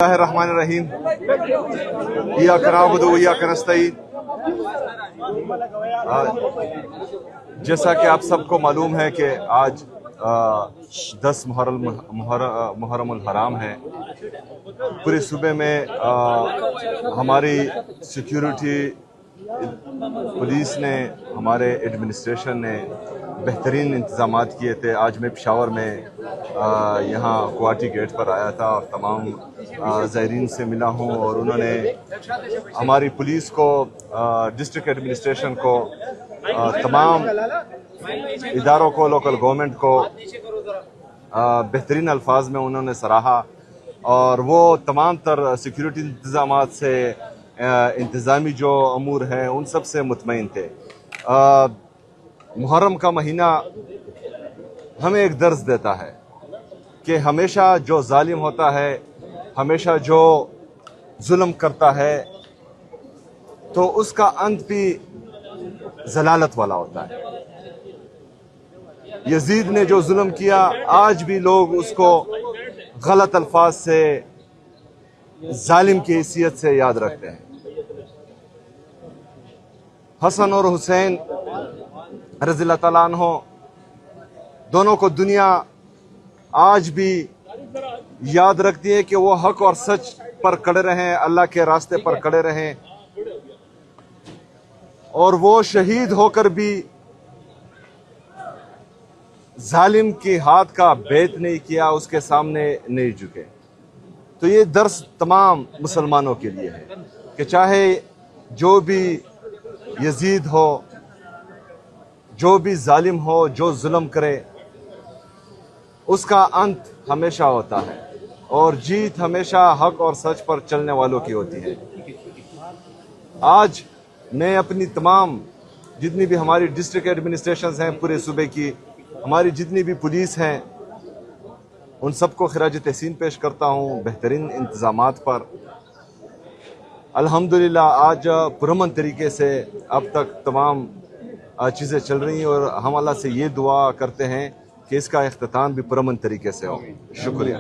Bismillahirrahmanirrahim. इय्याका नअबुदु व इय्याका नस्तईन। जैसा कि आप सबको मालूम है कि आज 10 मुहर्रम हराम है। पूरे सूबे में हमारी सिक्योरिटी पुलिस ने, हमारे एडमिनिस्ट्रेशन ने बेहतरीन इंतज़ामात किए थे। आज मैं पेशावर में यहाँ गुवाहाटी गेट पर आया था और तमाम ज़ायरीन से मिला हूँ और उन्होंने हमारी पुलिस को, डिस्ट्रिक्ट एडमिनिस्ट्रेशन को, तमाम इदारों को, लोकल गवर्नमेंट को बेहतरीन अल्फाज में उन्होंने सराहा और वो तमाम तर सिक्योरिटी इंतज़ामात से, इंतज़ामी जो अमूर हैं उन सब से मुतमईन थे। मुहर्रम का महीना हमें एक दर्स देता है कि हमेशा जो जालिम होता है, हमेशा जो जुल्म करता है, तो उसका अंत भी जलालत वाला होता है। यजीद ने जो जुल्म किया, आज भी लोग उसको गलत अल्फाज से, जालिम की हैसियत से याद रखते हैं। हसन और हुसैन रज़ियल्लाहु ताला अन्हो, दोनों को दुनिया आज भी याद रखती है कि वो हक और सच पर खड़े रहें, अल्लाह के रास्ते पर खड़े रहें और वो शहीद होकर भी जालिम के हाथ का बेत नहीं किया, उसके सामने नहीं झुके। तो ये दर्स तमाम मुसलमानों के लिए है कि चाहे जो भी यजीद हो, जो भी जालिम हो, जो जुल्म करे, उसका अंत हमेशा होता है और जीत हमेशा हक और सच पर चलने वालों की होती है। आज मैं अपनी तमाम जितनी भी हमारी डिस्ट्रिक्ट एडमिनिस्ट्रेशंस हैं पूरे सूबे की, हमारी जितनी भी पुलिस हैं, उन सबको खिराज तहसीन पेश करता हूँ बेहतरीन इंतज़ामात पर। अल्हम्दुलिल्लाह आज पुरअमन तरीके से अब तक तमाम चीज़ें चल रही हैं और हम अल्लाह से ये दुआ करते हैं कि इसका इख्तिताम भी पुरअमन तरीके से हो। शुक्रिया।